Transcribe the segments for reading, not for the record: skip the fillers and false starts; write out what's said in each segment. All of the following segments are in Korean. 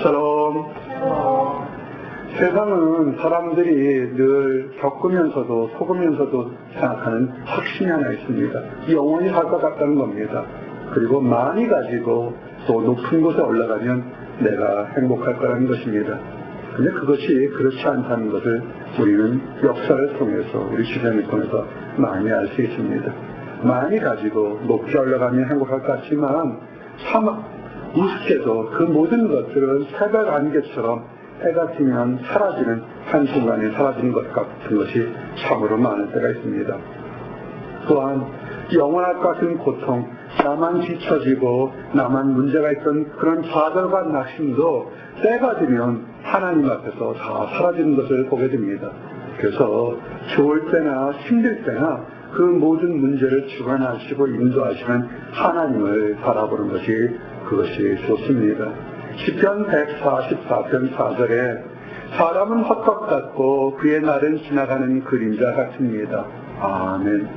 샬롬. 세상은 사람들이 늘 겪으면서도 속으면서도 생각하는 확신이 하나 있습니다. 영원히 살 것 같다는 겁니다. 그리고 많이 가지고 또 높은 곳에 올라가면 내가 행복할 거라는 것입니다. 근데 그것이 그렇지 않다는 것을 우리는 역사를 통해서, 우리 주변을 통해서 많이 알 수 있습니다. 많이 가지고 높게 올라가면 행복할 것 같지만 참 우습게도 그 모든 것들은 새벽 안개처럼 해가 지면 사라지는, 한순간에 사라지는 것 같은 것이 참으로 많을 때가 있습니다. 또한 영원할 것 같은 고통, 나만 뒤처지고 나만 문제가 있던 그런 좌절과 낙심도 때가 되면 하나님 앞에서 다 사라지는 것을 보게 됩니다. 그래서 좋을 때나 힘들 때나 그 모든 문제를 주관하시고 인도하시는 하나님을 바라보는 것이, 그것이 좋습니다. 시편 144편 4절에 사람은 헛것 같고 그의 날은 지나가는 그림자 같습니다. 아멘.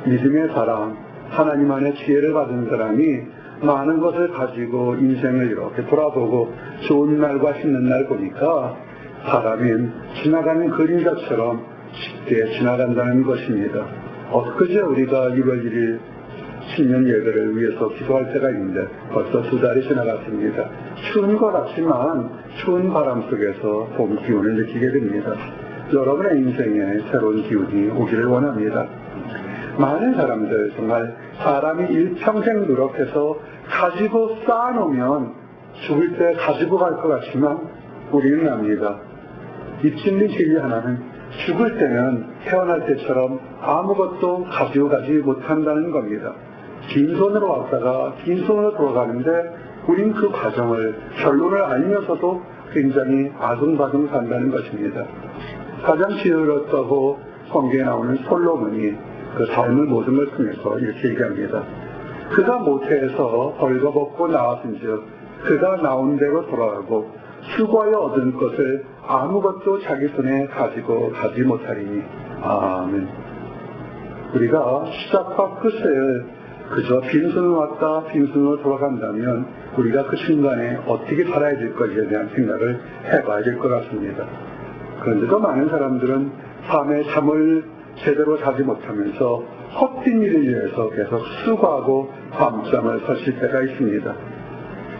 믿음의 사람, 하나님 안에 지혜를 받은 사람이 많은 것을 가지고 인생을 이렇게 돌아보고 좋은 날과 힘든 날 보니까 사람은 지나가는 그림자처럼 쉽게 지나간다는 것입니다. 엊그제 우리가 1월 1일 신년 예배를 위해서 기도할 때가 있는데 벌써 2달이 지나갔습니다. 추운 것 같지만 추운 바람 속에서 봄 기운을 느끼게 됩니다. 여러분의 인생에 새로운 기운이 오기를 원합니다. 많은 사람들, 정말 사람이 일평생 노력해서 가지고 쌓아놓으면 죽을 때 가지고 갈 것 같지만 우리는 압니다. 이 진리 하나는 죽을 때는 태어날 때처럼 아무것도 가지고 가지 못한다는 겁니다. 긴 손으로 왔다가 긴 손으로 돌아가는데 우린 그 과정을, 결론을 알면서도 굉장히 아둥바둥 산다는 것입니다. 가장 지혜롭다고 성경에 나오는 솔로몬이 그 삶의 모든 걸 통해서 이렇게 얘기합니다. 그가 모태에서 벌거벗고 나왔은즉 그가 나온 대로 돌아가고 수고하여 얻은 것을 아무것도 자기 손에 가지고 가지 못하리니. 아멘. 우리가 시작과 끝을 그저 빈손으로 왔다 빈손으로 돌아간다면 우리가 그 순간에 어떻게 살아야 될 것에 대한 생각을 해봐야 될 것 같습니다. 그런데도 많은 사람들은 밤에 잠을 제대로 자지 못하면서 헛된 일을 위해서 계속 수고하고 밤잠을 설칠 때가 있습니다.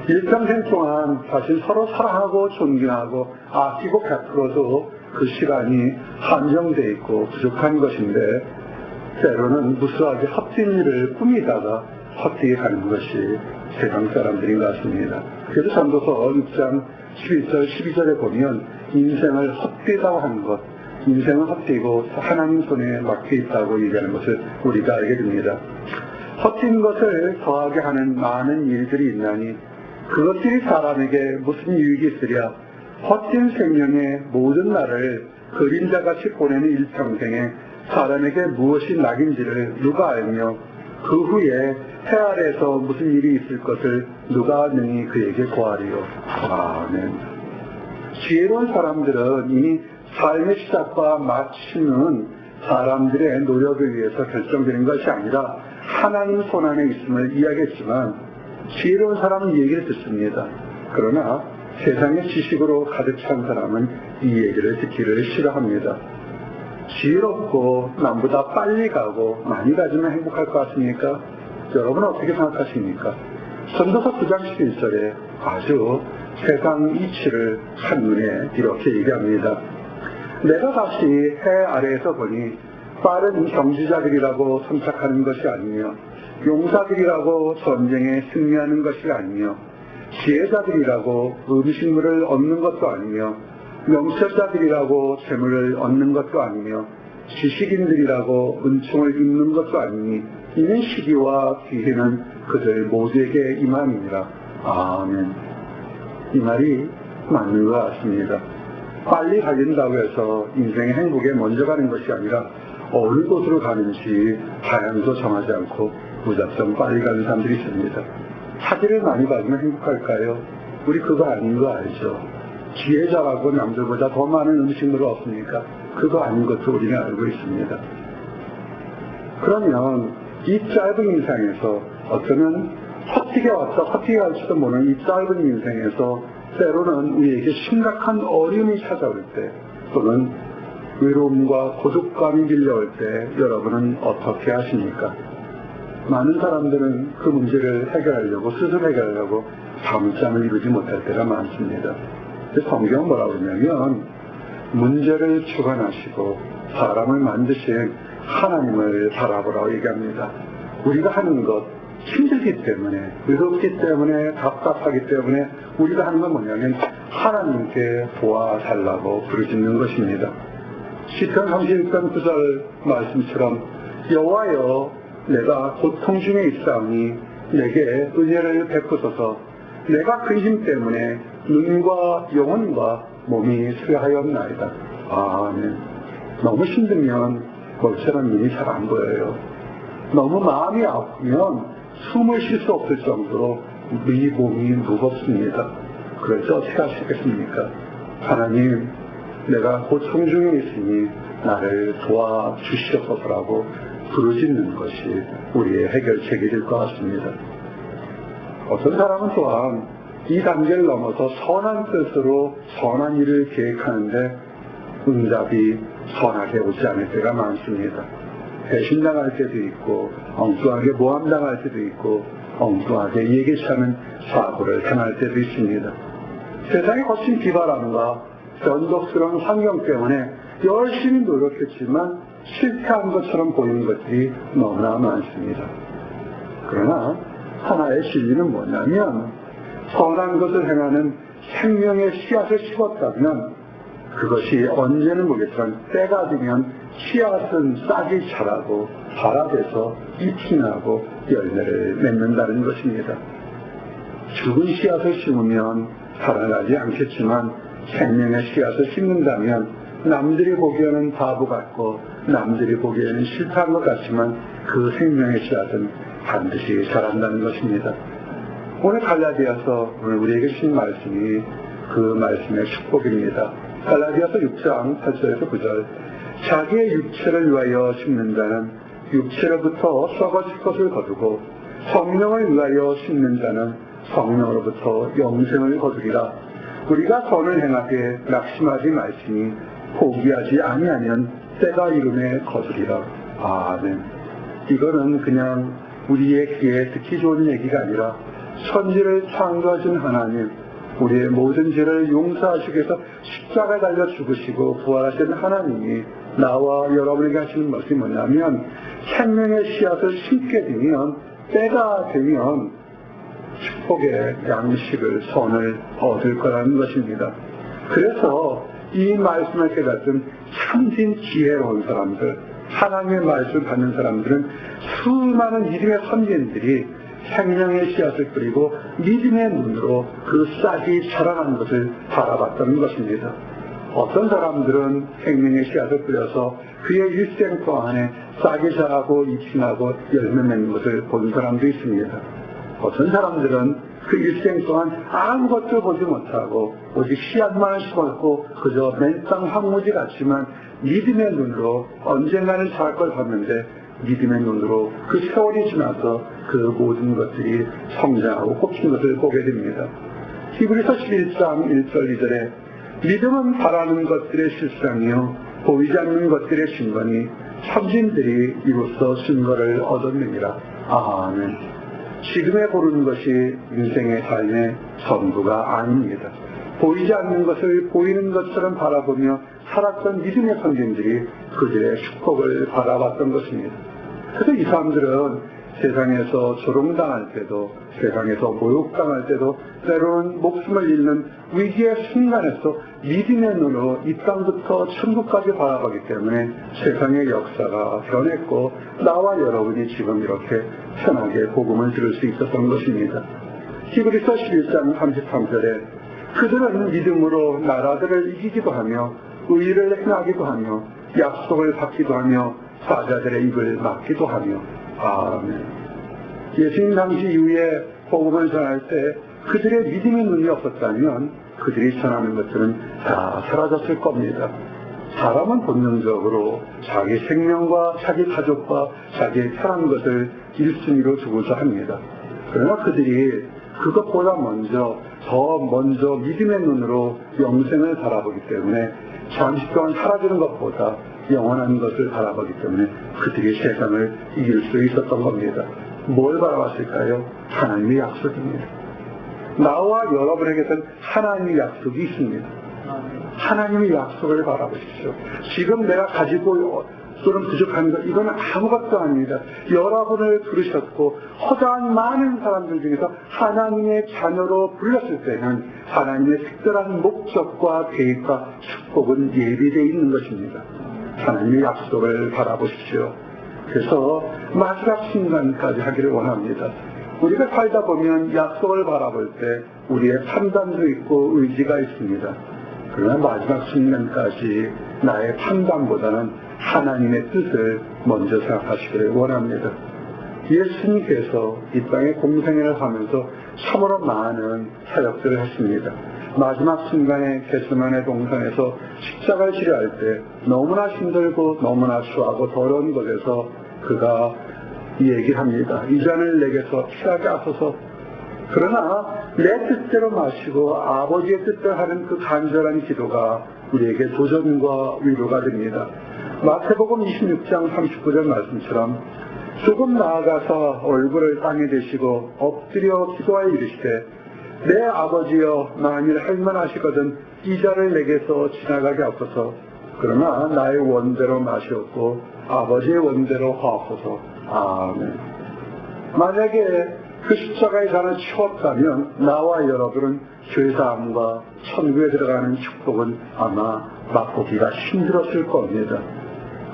일평생 동안 사실 서로 사랑하고 존경하고 아끼고 베풀어도 그 시간이 한정되어 있고 부족한 것인데 때로는 무수하게 헛된 일을 꾸미다가 헛되게 가는 것이 세상 사람들인 것 같습니다. 그래서 전도서 6장 11절 12절에 보면 인생을 헛되다고 하는 것, 인생은 헛되고 하나님 손에 막혀있다고 얘기하는 것을 우리가 알게 됩니다. 헛된 것을 더하게 하는 많은 일들이 있나니 그것들이 사람에게 무슨 유익이 있으랴. 헛된 생명의 모든 날을 그림자같이 보내는 일평생에 사람에게 무엇이 낙인지를 누가 알며 그 후에 해 아래에서 무슨 일이 있을 것을 누가 능히 그에게 고하리요. 아멘. 지혜로운 사람들은 이미 삶의 시작과 마침은 사람들의 노력을 위해서 결정되는 것이 아니라 하나님 손 안에 있음을 이야기했지만 지혜로운 사람은 이 얘기를 듣습니다. 그러나 세상의 지식으로 가득 찬 사람은 이 얘기를 듣기를 싫어합니다. 지혜롭고 남보다 빨리 가고 많이 가지면 행복할 것 같습니까? 여러분은 어떻게 생각하십니까? 전도서 9장 11절에 아주 세상 이치를 한눈에 이렇게 얘기합니다. 내가 다시 해 아래에서 보니 빠른 경주자들이라고 선착하는 것이 아니며 용사들이라고 전쟁에 승리하는 것이 아니며 지혜자들이라고 음식물을 얻는 것도 아니며 명철자들이라고 재물을 얻는 것도 아니며 지식인들이라고 은총을 입는 것도 아니니 이는 시기와 기회는 그들 모두에게 임함이니라. 아멘. 이 말이 맞는 것 같습니다. 빨리 달린다고 해서 인생의 행복에 먼저 가는 것이 아니라 어느 곳으로 가는지 방향도 정하지 않고 무작정 빨리 가는 사람들이 있습니다. 사기를 많이 받으면 행복할까요? 우리 그거 아닌 거 알죠? 지혜자라고 남들보다 더 많은 음식물을 얻습니까? 그거 아닌 것도 우리는 알고 있습니다. 그러면 이 짧은 인생에서 어쩌면 헛되게 왔다 헛되게 갈지도 모르는 이 짧은 인생에서 때로는 우리에게 심각한 어려움이 찾아올 때 또는 외로움과 고독감이 밀려올 때 여러분은 어떻게 하십니까? 많은 사람들은 그 문제를 해결하려고 스스로 해결하려고 밤잠을 이루지 못할 때가 많습니다. 성경은 뭐라고 그러냐면 문제를 주관하시고 사람을 만드신 하나님을 바라보라고 얘기합니다. 우리가 하는 것 힘들기 때문에 외롭기 때문에 답답하기 때문에 우리가 하는 건 뭐냐면 하나님께 도와달라고 부르짖는 것입니다. 시편 36편 9절 말씀처럼 여호와여 내가 고통 중에 있사오니 내게 은혜를 베푸소서. 내가 근심 때문에 눈과 영혼과 몸이 쇠하였나이다. 아멘. 너무 힘들면 멀쩡한 눈이 잘 안 보여요. 너무 마음이 아프면 숨을 쉴 수 없을 정도로 이 몸이 무겁습니다. 그래서 어떻게 하시겠습니까? 하나님, 내가 고통 중에 있으니 나를 도와주시옵소서라고 부르짖는 것이 우리의 해결책이 것 같습니다. 어떤 사람은 또한 이 단계를 넘어서 선한 뜻으로 선한 일을 계획하는데 응답이 선하게 오지 않을 때가 많습니다. 배신당할 때도 있고 엉뚱하게 모함당할 때도 있고 엉뚱하게 예기치 않은 사고를 당할 때도 있습니다. 세상에 거친 비바람과 변덕스러운 환경 때문에 열심히 노력했지만 실패한 것처럼 보이는 것들이 너무나 많습니다. 그러나 하나의 진리는 뭐냐면 선한 것을 행하는 생명의 씨앗을 심었다면 그것이 언제는 모르겠지만 때가 되면 씨앗은 싹이 자라고 발아돼서 잎이 나고 열매를 맺는다는 것입니다. 죽은 씨앗을 심으면 살아나지 않겠지만 생명의 씨앗을 심는다면 남들이 보기에는 바보 같고 남들이 보기에는 실패한 것 같지만 그 생명의 씨앗은 반드시 자란다는 것입니다. 오늘 갈라디아서 오늘 우리에게 주신 말씀이 그 말씀의 축복입니다. 갈라디아서 6장 8절에서 9절 자기의 육체를 위하여 심는 자는 육체로부터 썩어질 것을 거두고 성령을 위하여 심는 자는 성령으로부터 영생을 거두리라. 우리가 선을 행하되 낙심하지 말지니 포기하지 아니하면 때가 이름에 거두리라. 아멘. 이거는 그냥 우리의 귀에 듣기 좋은 얘기가 아니라 천지를 창조하신 하나님, 우리의 모든 죄를 용서하시기 위해서 십자가에 달려 죽으시고 부활하신 하나님이 나와 여러분에게 하시는 말씀이 뭐냐면 생명의 씨앗을 심게 되면 때가 되면 축복의 양식을 선을 얻을 거라는 것입니다. 그래서 이 말씀을 깨닫은 참진 지혜로운 사람들, 하나님의 말씀을 받는 사람들은 수많은 믿음의 선진들이 생명의 씨앗을 뿌리고 믿음의 눈으로 그 싹이 자라나는 것을 바라봤다는 것입니다. 어떤 사람들은 생명의 씨앗을 뿌려서 그의 일생 동안에 싹이 자라고 잎이 나고 열매 맺는 것을 본 사람도 있습니다. 어떤 사람들은 그 일생 동안 아무것도 보지 못하고 오직 씨앗만을 심었고 그저 맨땅 황무지 같지만 믿음의 눈으로 언젠가는 자랄 걸 봤는데 믿음의 눈으로 그 세월이 지나서 그 모든 것들이 성장하고 꼽힌 것을 보게 됩니다. 히브리서 11장 1절 2절에 믿음은 바라는 것들의 실상이요 보이지 않는 것들의 증거니 선진들이 이로써 증거를 얻었느니라. 아멘. 지금에 고르는 것이 인생의 삶의 전부가 아닙니다. 보이지 않는 것을 보이는 것처럼 바라보며 살았던 믿음의 선진들이 그들의 축복을 바라봤던 것입니다. 그래서 이 사람들은 세상에서 조롱당할 때도 세상에서 모욕당할 때도 때로는 목숨을 잃는 위기의 순간에서 믿음의 눈으로 이 땅부터 천국까지 바라보기 때문에 세상의 역사가 변했고 나와 여러분이 지금 이렇게 편하게 복음을 들을 수 있었던 것입니다. 히브리서 11장 33절에 그들은 믿음으로 나라들을 이기기도 하며 의를 행하기도 하며 약속을 받기도 하며 사자들의 입을 막기도 하며 아멘. 예수님 당시 이후에 복음을 전할 때 그들의 믿음의 눈이 없었다면 그들이 전하는 것들은 다 사라졌을 겁니다. 사람은 본능적으로 자기 생명과 자기 가족과 자기의 편한 것을 1순위로 두고자 합니다. 그러나 그들이 그것보다 먼저 더 먼저 믿음의 눈으로 영생을 바라보기 때문에 잠시 동안 사라지는 것보다 영원한 것을 바라보기 때문에 그들이 세상을 이길 수 있었던 겁니다. 뭘 바라봤을까요? 하나님의 약속입니다. 나와 여러분에게는 하나님의 약속이 있습니다. 하나님의 약속을 바라보십시오. 지금 내가 가지고 또는 부족한 것, 이건 아무것도 아닙니다. 여러분을 부르셨고 허다한 많은 사람들 중에서 하나님의 자녀로 불렀을 때는 하나님의 특별한 목적과 계획과 축복은 예비되어 있는 것입니다. 하나님의 약속을 바라보십시오. 그래서 마지막 순간까지 하기를 원합니다. 우리가 살다 보면 약속을 바라볼 때 우리의 판단도 있고 의지가 있습니다. 그러나 마지막 순간까지 나의 판단보다는 하나님의 뜻을 먼저 생각하시기를 원합니다. 예수님께서 이 땅에 공생애를 하면서 참으로 많은 사역들을 했습니다. 마지막 순간에 겟세마네 동산에서 십자가를 치료할 때 너무나 힘들고 너무나 추하고 더러운 곳에서 그가 얘기를 합니다. 이 잔을 내게서 피하게 하소서. 그러나 내 뜻대로 마시고 아버지의 뜻대로 하는 그 간절한 기도가 우리에게 도전과 위로가 됩니다. 마태복음 26장 39절 말씀처럼 조금 나아가서 얼굴을 땅에 대시고 엎드려 기도하여 이르시되 내 아버지여 만일 할만하시거든 이 잔을 내게서 지나가게 하소서. 그러나 나의 원대로 마시옵고 아버지의 원대로 하옵소서. 아멘. 만약에 그 십자가의 잔을 치웠다면 나와 여러분은 죄사함과 천국에 들어가는 축복은 아마 맛보기가 힘들었을 겁니다.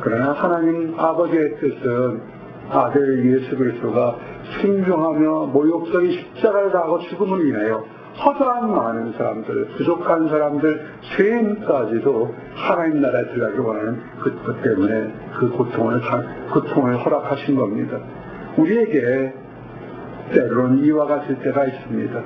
그러나 하나님 아버지의 뜻은 아들 예수 그리스도가 순종하며 모욕적인 십자가를 당하고 죽음을 인하여 허다한 많은 사람들, 부족한 사람들, 죄인까지도 하나님 나라에 들어가기 원하는 그 때문에 그 고통을 허락하신 겁니다. 우리에게 때로는 이와 같을 때가 있습니다.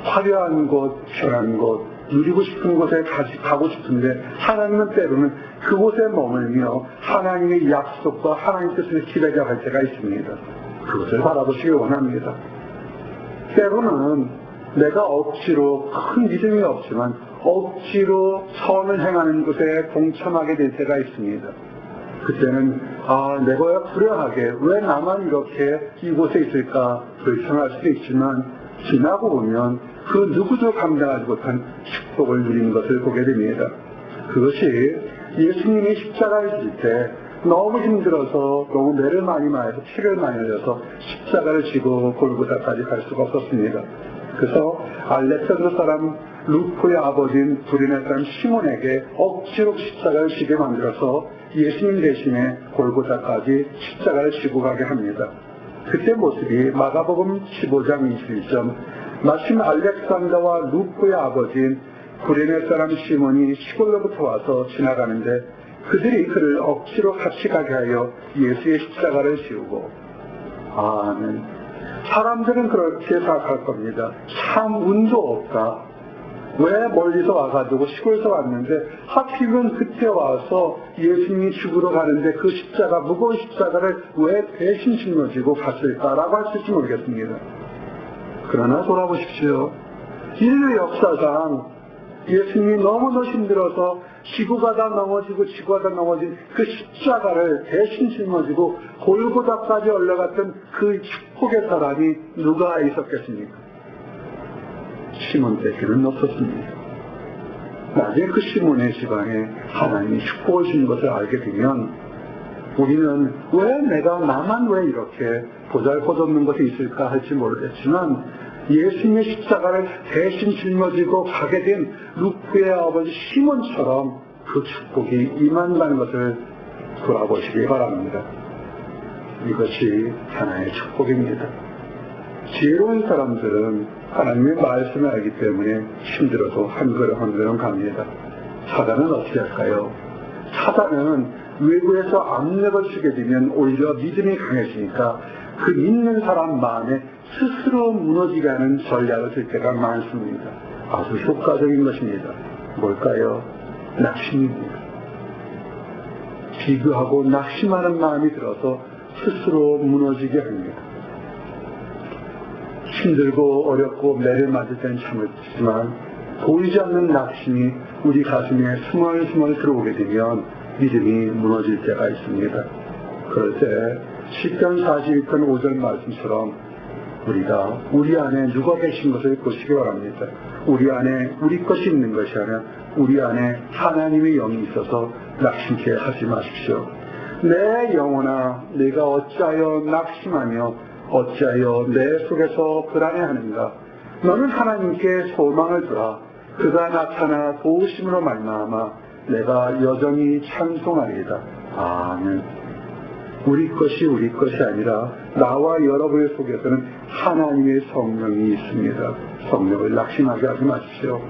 화려한 곳, 편한 곳, 누리고 싶은 곳에 가고 싶은데 하나님은 때로는 그곳에 머물며 하나님의 약속과 하나님의 뜻을 기다려갈 때가 있습니다. 그것을 바라보시기 원합니다. 때로는 내가 억지로 큰 믿음이 없지만 억지로 선을 행하는 곳에 동참하게 될 때가 있습니다. 그때는 내가 불행하게 왜 나만 이렇게 이곳에 있을까 불평할 수도 있지만 지나고 보면 그 누구도 감당하지 못한 축복을 누리는 것을 보게 됩니다. 그것이 예수님이 십자가를 질 때 너무 힘들어서 너무 매를 많이 맞아서 피를 많이 흘려서 십자가를 지고 골고다까지 갈 수가 없었습니다. 그래서 알렉산더 사람 루포의 아버지인 두리네 사람 시몬에게 억지로 십자가를 지게 만들어서 예수님 대신에 골고다까지 십자가를 지고 가게 합니다. 그때 모습이 마가복음 15장 21절 마침 알렉산더와 루포의 아버지인 구레네 사람 시몬이 시골로부터 와서 지나가는데 그들이 그를 억지로 같이 가게 하여 예수의 십자가를 지우고 아멘. 사람들은 그렇게 생각할 겁니다. 참 운도 없다. 왜 멀리서 와가지고 시골에서 왔는데 하필이면 그때 와서 예수님이 죽으러 가는데 그 십자가, 무거운 십자가를 왜 대신 짊어지고 갔을까라고 할 수 있을지 모르겠습니다. 그러나 돌아보십시오. 인류 역사상 예수님이 너무도 힘들어서 지구가다 넘어지고 지구가다 넘어진 그 십자가를 대신 짊어지고 골고다까지 올라갔던 그 축복의 사람이 누가 있었겠습니까? 시몬 때에는 없었습니다. 나중에 그 시몬의 집안에 하나님이 축복을 주는 것을 알게 되면 우리는 나만 왜 이렇게 보잘것없는 것이 있을까 할지 모르겠지만 예수님의 십자가를 대신 짊어지고 가게 된 루프의 아버지 시몬처럼 그 축복이 임한다는 것을 돌아보시기 바랍니다. 이것이 하나의 축복입니다. 지혜로운 사람들은 하나님의 말씀을 알기 때문에 힘들어도 한 걸음 한 걸음 갑니다. 사단은 어떻게 할까요? 사단은 외부에서 압력을 주게 되면 오히려 믿음이 강해지니까 그 믿는 사람 마음에 스스로 무너지게 하는 전략을 쓸 때가 많습니다. 아주 효과적인 것입니다. 뭘까요? 낙심입니다. 비교하고 낙심하는 마음이 들어서 스스로 무너지게 합니다. 힘들고 어렵고 매를 맞을 때는 참을지만 보이지 않는 낙심이 우리 가슴에 스멀스멀 들어오게 되면 믿음이 무너질 때가 있습니다. 그럴 때 시편 42편 5절 말씀처럼 우리가 우리 안에 누가 계신 것을 보시기 바랍니다. 우리 안에 우리 것이 있는 것이 아니라 우리 안에 하나님의 영이 있어서 낙심케 하지 마십시오. 내 영혼아, 내가 어찌하여 낙심하며 어찌하여 내 속에서 불안해하는가. 너는 하나님께 소망을 두라. 그가 나타나 도우심으로 말미암아 내가 여전히 찬송하리이다. 아멘. 우리 것이 아니라 나와 여러분의 속에서는 하나님의 성령이 있습니다. 성령을 낙심하게 하지 마십시오.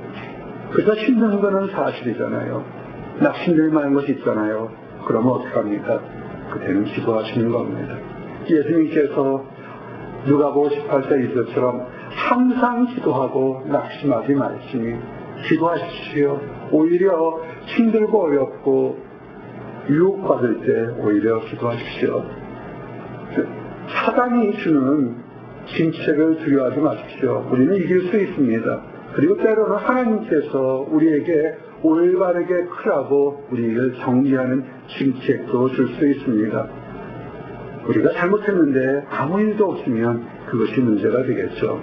그래서 힘든 거는 사실이잖아요. 낙심될 만한 것이 있잖아요. 그러면 어떡합니까? 그때는 기도하시는 겁니다. 예수님께서 누가복음 18장 2절처럼 항상 기도하고 낙심하지 말지니 기도하십시오. 오히려 힘들고 어렵고 유혹받을 때 오히려 기도하십시오. 사단이 주는 진책을 두려워하지 마십시오. 우리는 이길 수 있습니다. 그리고 때로는 하나님께서 우리에게 올바르게 크라고 우리를 정리하는 진책도 줄 수 있습니다. 우리가 잘못했는데 아무 일도 없으면 그것이 문제가 되겠죠.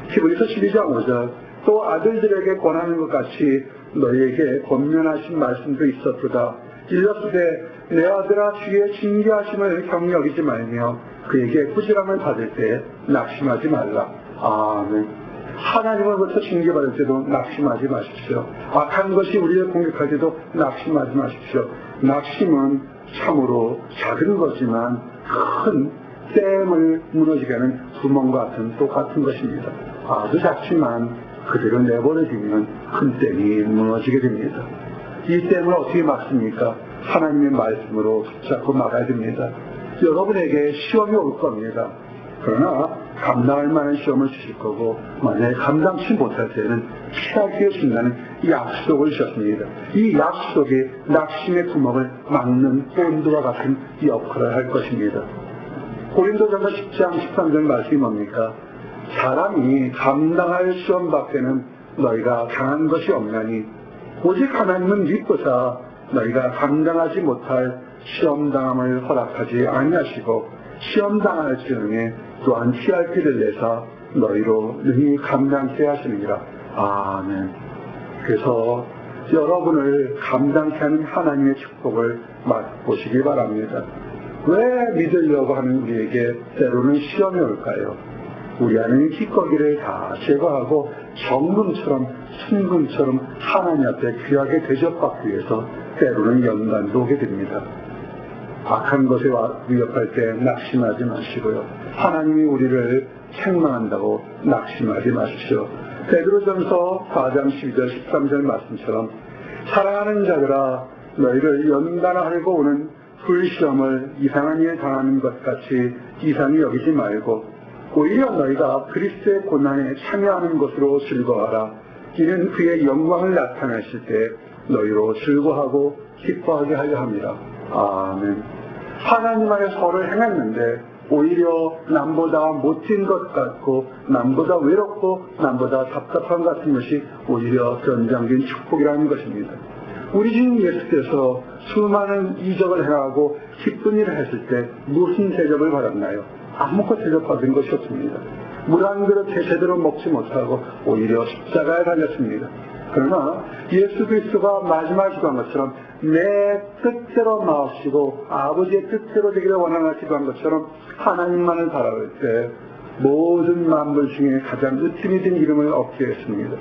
히브리서 12장 5절 또 아들들에게 권하는 것 같이 너희에게 권면하신 말씀도 있었도다. 일렀으되 내 아들아 주의 징계하심을 경여기지 말며 그에게 꾸지람을 받을 때 낙심하지 말라. 아멘. 하나님으로부터 징계받을 때도 낙심하지 마십시오. 악한 것이 우리를 공격할 때도 낙심하지 마십시오. 낙심은 참으로 작은 거지만 큰 댐을 무너지게 하는 구멍과 같은 똑같은 것입니다. 아주 작지만 그대로 내버려두면 큰 댐이 무너지게 됩니다. 이 댐을 어떻게 막습니까? 하나님의 말씀으로 붙잡고 막아야 됩니다. 여러분에게 시험이 올 겁니다. 그러나 감당할 만한 시험을 주실 거고 만약에 감당치 못할 때는 피하게 주신다는 약속을 주셨습니다. 이 약속이 낙심의 구멍을 막는 본드와 같은 역할을 할 것입니다. 고린도전서 10장 13절 말씀이 뭡니까? 사람이 감당할 시험 밖에는 너희가 당한 것이 없나니 오직 하나님은 믿고사 너희가 감당하지 못할 시험당함을 허락하지 아니하시고 시험당할지언에 또한 피할 길을 내사 너희로 능히 감당케 하시느니라. 아멘. 그래서 여러분을 감당케 하는 하나님의 축복을 맛보시기 바랍니다. 왜 믿으려고 하는 우리에게 때로는 시험이 올까요? 우리 안에 기꺼기를 다 제거하고 정금처럼 순금처럼 하나님 앞에 귀하게 대접받기 위해서 때로는 연단도 오게 됩니다. 악한 것에 위협할 때 낙심하지 마시고요. 하나님이 우리를 책망한다고 낙심하지 마십시오. 베드로전서 4장 12절 13절 말씀처럼 사랑하는 자들아 너희를 연단하려고 오는 불시험을 이상한 일 당하는 것 같이 이상히 여기지 말고 오히려 너희가 그리스도의 고난에 참여하는 것으로 즐거워하라. 이는 그의 영광을 나타내실 때 너희로 즐거워하고 기뻐하게 하려 합니다. 아멘. 하나님 안에 서를 행했는데 오히려 남보다 못된 것 같고 남보다 외롭고 남보다 답답한 것 같은 것이 오히려 변장된 축복이라는 것입니다. 우리 주님 예수께서 수많은 이적을 행하고 기쁜 일을 했을 때 무슨 대접을 받았나요? 아무것도 대접받은 것이 없습니다. 물 한 그릇 제대로 먹지 못하고 오히려 십자가에 달렸습니다. 그러나 예수 그리스도가 마지막 기도한 것처럼 내 뜻대로 마옵시고 아버지의 뜻대로 되기를 원하나 기도한 것처럼 하나님만을 바라볼 때 모든 만물 중에 가장 으뜸이 된 이름을 얻게 했습니다.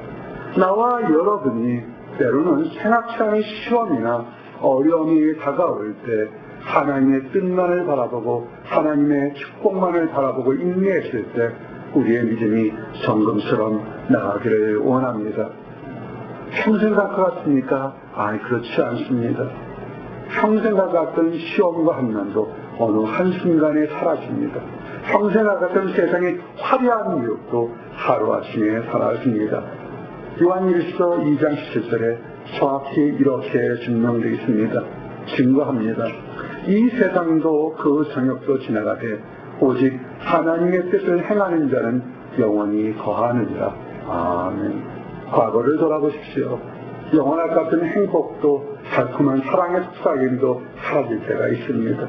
나와 여러분이 때로는 생각치 않은 시험이나 어려움이 다가올 때 하나님의 뜻만을 바라보고 하나님의 축복만을 바라보고 인내했을 때 우리의 믿음이 정금처럼 나가기를 원합니다. 평생 갈 것 같습니까? 그렇지 않습니다. 평생 가갔던 시험과 한난도 어느 한순간에 사라집니다. 평생 가갔던 세상의 화려한 유혹도 하루아침에 사라집니다. 요한일서 2장 17절에 정확히 이렇게 증명되어 있습니다. 증거합니다. 이 세상도 그 정욕도 지나가되 오직 하나님의 뜻을 행하는 자는 영원히 거하느니라. 아멘. 과거를 돌아보십시오. 영원할 것 같은 행복도 달콤한 사랑의 속삭임도 사라질 때가 있습니다.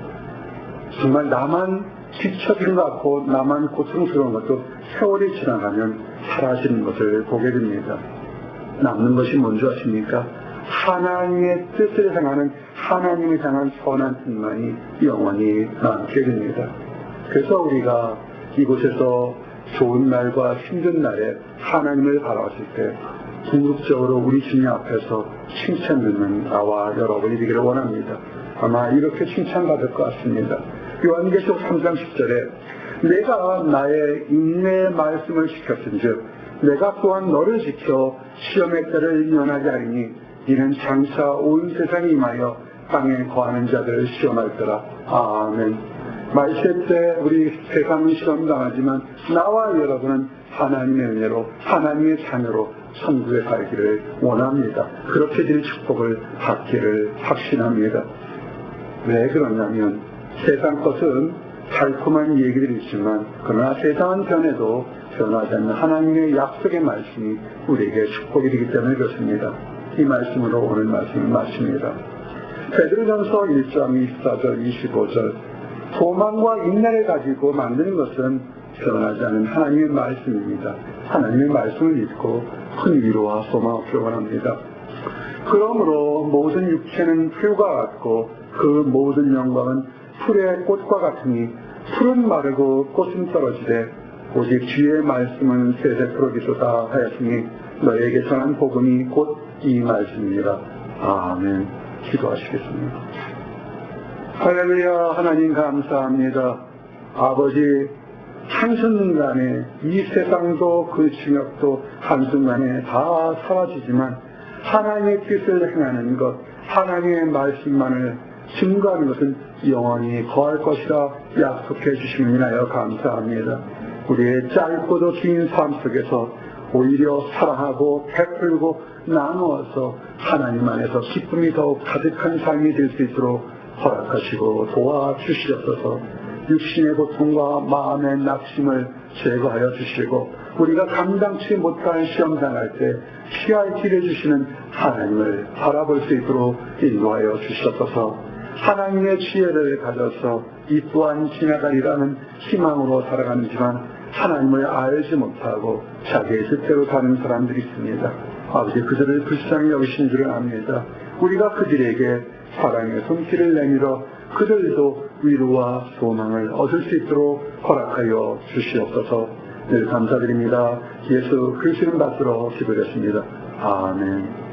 정말 나만 뒤처진 것 같고 나만 고통스러운 것도 세월이 지나가면 사라지는 것을 보게 됩니다. 남는 것이 뭔지 아십니까? 하나님의 뜻을 향하는 하나님을 향한 선한 뜻만이 영원히 남게 됩니다. 그래서 우리가 이곳에서 좋은 날과 힘든 날에 하나님을 바라봤을 때 궁극적으로 우리 주님 앞에서 칭찬 듣는 나와 여러분이 되기를 원합니다. 아마 이렇게 칭찬받을 것 같습니다. 요한계시록 3장 10절에 내가 나의 인내의 말씀을 지켰은즉 내가 또한 너를 지켜 시험의 때를 면하게 하리니 이는 장차 온 세상에 임하여 땅에 거하는 자들을 시험할 거라. 아멘. 말세 때 우리 세상은 시험당하지만 나와 여러분은 하나님의 은혜로 하나님의 자녀로 천국에 살기를 원합니다. 그렇게 될 축복을 받기를 확신합니다. 왜 그러냐면 세상 것은 달콤한 얘기들이 있지만 그러나 세상은 변해도 변하지 않는 하나님의 약속의 말씀이 우리에게 축복이 되기 때문에 그렇습니다. 이 말씀으로 오늘 말씀을 마칩니다. 베드로전서 1장 24절 25절 소망과 인내를 가지고 만드는 것은 변하지 않는 하나님의 말씀입니다. 하나님의 말씀을 믿고 큰 위로와 소망 없기를 원합니다. 그러므로 모든 육체는 풀과 같고 그 모든 영광은 풀의 꽃과 같으니 풀은 마르고 꽃은 떨어지되 오직 주의 말씀은 세세 프로기소다 하였으니 너에게 전한 복음이 곧 이 말씀이니라. 아멘. 기도하시겠습니다. 할렐루야. 하나님 감사합니다. 아버지 한순간에 이 세상도 그 중력도 한순간에 다 사라지지만 하나님의 뜻을 행하는 것, 하나님의 말씀만을 증거하는 것은 영원히 거할 것이라 약속해 주심을 인하여 감사합니다. 우리의 짧고도 긴 삶 속에서 오히려 사랑하고 베풀고 나누어서 하나님 안에서 기쁨이 더욱 가득한 삶이 될 수 있도록 허락하시고 도와주시옵소서. 육신의 고통과 마음의 낙심을 제거하여 주시고 우리가 감당치 못할 시험 당할 때 피할 길을 주시는 하나님을 바라볼 수 있도록 인도하여 주시옵소서. 하나님의 지혜를 가져서 이 또한 지나가리라는 희망으로 살아가는지만 하나님을 알지 못하고 자기의 뜻대로 사는 사람들이 있습니다. 아버지 그들을 불쌍히 여기신 줄을 압니다. 우리가 그들에게 사랑의 손길을 내밀어 그들도 위로와 소망을 얻을 수 있도록 허락하여 주시옵소서. 늘 감사드립니다. 예수 그리스도를 받들어 기도했습니다. 아멘.